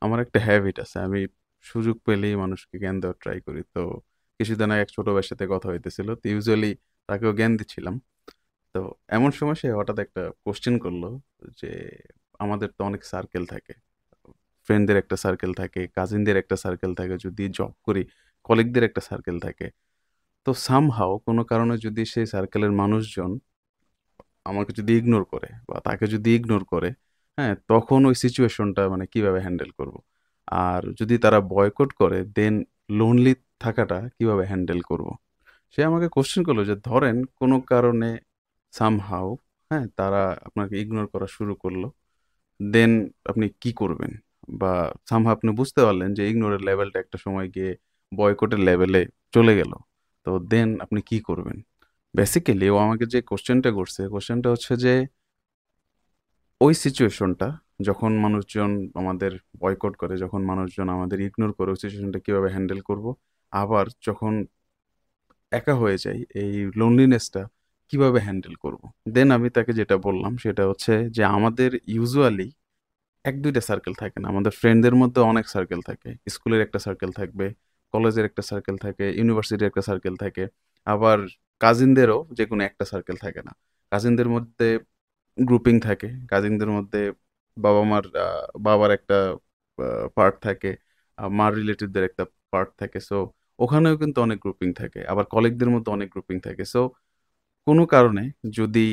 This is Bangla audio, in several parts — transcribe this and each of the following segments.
আমার একটা হ্যাবিট আছে। আমি সুযোগ পেলেই মানুষকে জ্ঞান দেওয়ার ট্রাই করি। তো কিছুদিন আগে এক ছোট ভাইয়ের সাথে কথা হইতেছিল। তো ইউজুয়ালি তাকেও জ্ঞান দিচ্ছিলাম। তো এমন সময় সে হঠাৎ একটা কোয়েশ্চেন করলো যে, আমাদের তো অনেক সার্কেল থাকে। ফ্রেন্ডদের একটা সার্কেল থাকে, কাজিনদের একটা সার্কেল থাকে, যদি জব করি কলিগদের একটা সার্কেল থাকে। তো সামহাউ কোনো কারণে যদি সেই সার্কেলের মানুষজন আমাকে যদি ইগনোর করে বা তাকে যদি ইগনোর করে, হ্যাঁ? তখন ওই সিচুয়েশনটা মানে কিভাবে হ্যান্ডেল করব? আর যদি তারা বয়কট করে দেন লোনলি থাকাটা কিভাবে হ্যান্ডেল করব? সে আমাকে কোয়েশ্চেন করলো যে ধরেন কোনো কারণে সামহাউ, হ্যাঁ? তারা আপনাকে ইগনোর করা শুরু করলো। দেন আপনি কি করবেন? বা সামহাউ আপনি বুঝতে পারলেন যে ইগনোরের লেভেলটা একটা সময় গিয়ে বয়কটের লেভেলে চলে গেল। তো দেন আপনি কি করবেন? বেসিক্যালি ও আমাকে যে কোয়েশ্চেনটা করছে, কোয়েশ্চেনটা হচ্ছে যে ওই সিচুয়েশনটা যখন মানুষজন আমাদের বয়কট করে, যখন মানুষজন আমাদের ইগনোর করে, ওই সিচুয়েশনটা কিভাবে হ্যান্ডেল করব? আবার যখন একা হয়ে যাই, এই লোনলিনেসটা কিভাবে হ্যান্ডেল করব? দেন আমি তাকে যেটা বললাম সেটা হচ্ছে যে আমাদের ইউজুয়ালি ১-২ টা সার্কেল থাকে না। আমাদের ফ্রেন্ডদের মধ্যে অনেক সার্কেল থাকে। স্কুলের একটা সার্কেল থাকবে, কলেজের একটা সার্কেল থাকে, ইউনিভার্সিটির একটা সার্কেল থাকে। আবার কাজিনদেরও যেকোনো একটা সার্কেল থাকে না। কাজিনদের মধ্যে গ্রুপিং থাকে। কাজিনদের মধ্যে বাবা-মার বাবার একটা পার্ট থাকে। মার রিলেটিভদের একটা পার্ট থাকে। সো ওখানেও কিন্তু অনেক গ্রুপিং থাকে। আবার কলিগদের মধ্যে অনেক গ্রুপিং থাকে। সো কোনো কারণে যদি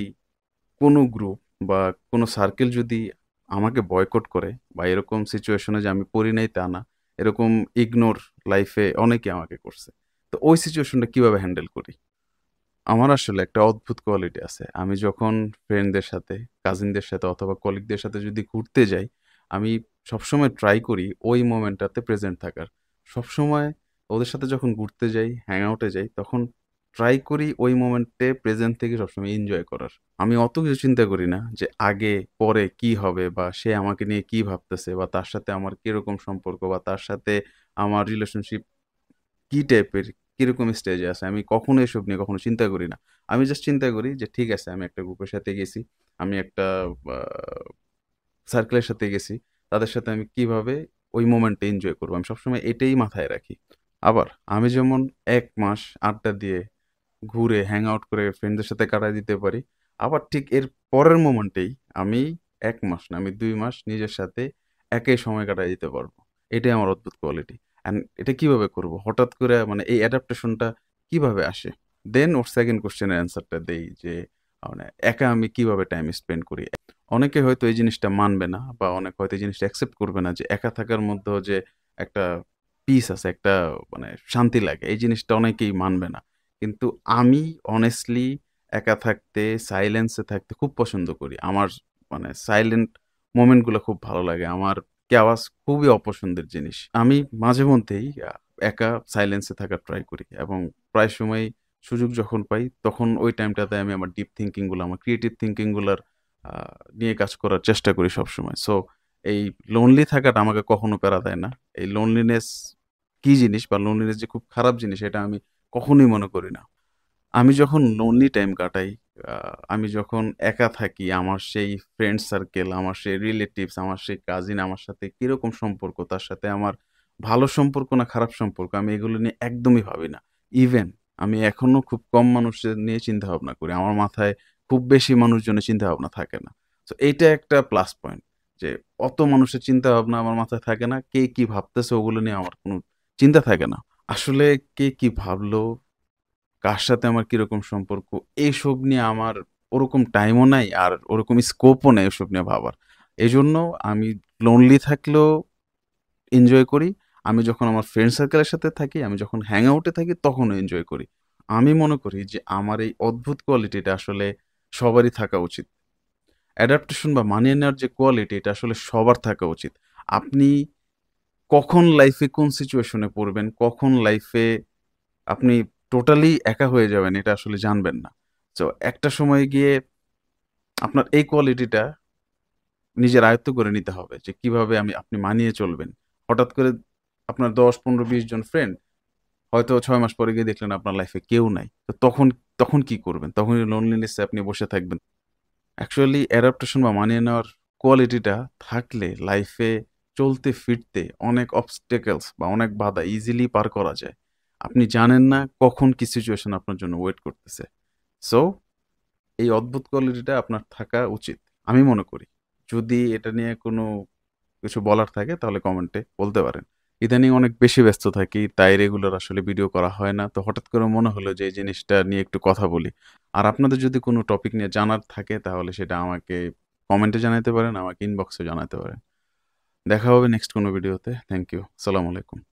কোনো গ্রুপ বা কোনো সার্কেল যদি আমাকে বয়কট করে বা এরকম সিচুয়েশনে যে আমি পড়ি নাই তা না। এরকম ইগনোর লাইফে অনেকে আমাকে করছে। তো ওই সিচুয়েশনটা কিভাবে হ্যান্ডেল করি? আমার আসলে একটা অদ্ভুত কোয়ালিটি আছে। আমি যখন ফ্রেন্ডদের সাথে, কাজিনদের সাথে অথবা কলিগদের সাথে যদি ঘুরতে যাই, আমি সবসময় ট্রাই করি ওই মোমেন্টটাতে প্রেজেন্ট থাকার। সবসময় ওদের সাথে যখন ঘুরতে যাই, হ্যাং আউটে যাই, তখন ট্রাই করি ওই মোমেন্টে প্রেজেন্ট থেকে সবসময় এনজয় করার। আমি অত কিছু চিন্তা করি না যে আগে, পরে কি হবে বা সে আমাকে নিয়ে কি ভাবতেছে বা তার সাথে আমার কিরকম সম্পর্ক বা তার সাথে আমার রিলেশনশিপ কি টাইপের, কিরকম স্টেজে আছে। আমি কখনো এসব নিয়ে কখনো চিন্তা করি না। আমি জাস্ট চিন্তা করি যে ঠিক আছে আমি একটা গ্রুপের সাথে গেছি। আমি একটা আ সার্কেলের সাথে গেছি। তাদের সাথে আমি কিভাবে ওই মোমেন্টটা এনজয় করব। আমি সবসময় এটাই মাথায় রাখি। আবার আমি যেমন ১ মাস আড্ডা দিয়ে, ঘুরে, হ্যাং আউট করে ফ্রেন্ডদের সাথে কাটায় দিতে পারি। আবার ঠিক এর পরের মোমেন্টেই আমি ১ মাস না, আমি ২ মাস নিজের সাথে একাই সময় কাটায় দিতে পারব। এটাই আমার অদ্ভুত কোয়ালিটি। অ্যান্ড এটা কিভাবে করব? হঠাৎ করে মানে এই অ্যাডাপ্টেশন টা কিভাবে আসে? দেন ওর 2nd কোয়েশ্চেন এর অ্যান্সার টা দেই যে মানে একা আমি কিভাবে টাইম স্পেন্ড করি? অনেকে হয়তো এই জিনিসটা মানবে না বা অনেকে হয়তো এই জিনিসটা অ্যাকসেপ্ট করবে না যে একা থাকার মধ্যেও যে একটা পিস আছে, একটা মানে শান্তি লাগে। এই জিনিসটা অনেকেই মানবে না। কিন্তু আমি honestly একা থাকতে, সাইলেন্স এ থাকতে খুব পছন্দ করি। আমার মানে সাইলেন্ট মোমেন্ট গুলো খুব ভালো লাগে। আমার কেওয়াস খুবই অপছন্দের জিনিস। আমি মাঝে মধ্যেই একা সাইলেন্স এ থাকার ট্রাই করি এবং প্রায় সময়ই সুযোগ যখন পাই তখন ওই টাইমটাতে আমি আমার ডিপ থিংকিং গুলো, আমার ক্রিয়েটিভ থিংকিং গুলার আ নিয়ে কাজ করার চেষ্টা করি সবসময়। সো এই লোনলি থাকাটা আমাকে কখনো প্যারা দেয় না। এই লোনলিনেস কি জিনিস বা লোনলিনেস যে খুব খারাপ জিনিস এটা আমি কখনোই মনে করি না। আমি যখন লোনলি টাইম কাটাই, আ আমি যখন একা থাকি, আমার সেই ফ্রেন্ড সার্কেল, আমার সেই রিলেটিভস, আমার সেই কাজিন আমার সাথে কিরকম সম্পর্ক, তার সাথে আমার ভালো সম্পর্ক না খারাপ সম্পর্ক, আমি এগুলো নিয়ে একদমই ভাবি না। ইভেন আমি এখনো খুব কম মানুষদের নিয়ে চিন্তাভাবনা করি। আমার মাথায় খুব বেশি মানুষজনের চিন্তাভাবনা থাকে না। সো এইটা একটা প্লাস পয়েন্ট যে অত মানুষের চিন্তাভাবনা আমার মাথায় থাকে না। কে কি ভাবতেছে ওগুলো নিয়ে আমার কোনো চিন্তা থাকে না। আসলে কে কি ভাবলো, কার সাথে আমার কিরকম সম্পর্ক, এইসব নিয়ে আমার ওরকম টাইমও নাই আর ওরকম স্কোপও নেই ওসব নিয়ে ভাবার। এজন্য আমি লোনলি থাকলেও এনজয় করি। আমি যখন আমার ফ্রেন্ড সার্কেলের সাথে থাকি, আমি যখন হ্যাং আউট এ থাকি তখনও এনজয় করি। আমি মনে করি যে আমার এই অদ্ভুত কোয়ালিটিটা আসলে সবারই থাকা উচিত। অ্যাডাপ্টেশন বা মানিয়ে নেওয়ার যে কোয়ালিটি এটা আসলে সবার থাকা উচিত। আপনি কখন লাইফে কোন সিচুয়েশন এ পড়বেন, কখন লাইফে আপনি টোটালি একা হয়ে যাবেন এটা আসলে জানবেন না। সো একটা সময় গিয়ে আপনার এই কোয়ালিটিটা নিজের আয়ত্ত করে নিতে হবে যে কিভাবে আপনি মানিয়ে চলবেন। হঠাৎ করে আপনার ১০, ১৫, ২০ জন ফ্রেন্ড হয়তো ৬ মাস পরে গিয়ে দেখলেন আপনার লাইফে কেউ নাই। তো তখন কি করবেন? তখন এই লোনলিনেস এ আপনি বসে থাকবেন। অ্যাকচুয়ালি অ্যাডাপ্টেশন বা মানিয়ে নেওয়ার কোয়ালিটিটা থাকলে লাইফে চলতে ফিরতে অনেক অবস্টেকলস বা অনেক বাধা ইজিলি পার করা যায়। আপনি জানেন না কখন কি সিচুয়েশন আপনার জন্য ওয়েট করতেছে। সো এই অদ্ভুত কোয়ালিটিটা আপনার থাকা উচিত আমি মনে করি। যদি এটা নিয়ে কোনো কিছু বলার থাকে তাহলে কমেন্টে বলতে পারেন। ইদানিং অনেক বেশি ব্যস্ত থাকি, তাই রেগুলার আসলে ভিডিও করা হয় না। তো হঠাৎ করে মনে হলো যে এই জিনিসটা নিয়ে একটু কথা বলি। আর আপনাদের যদি কোনো টপিক নিয়ে জানার থাকে তাহলে সেটা আমাকে কমেন্টে জানাতে পারেন, আমাকে ইনবক্সে জানাতে পারেন। দেখা হবে নেক্সট কোনো ভিডিওতে। Thank you. আসসালামু আলাইকুম।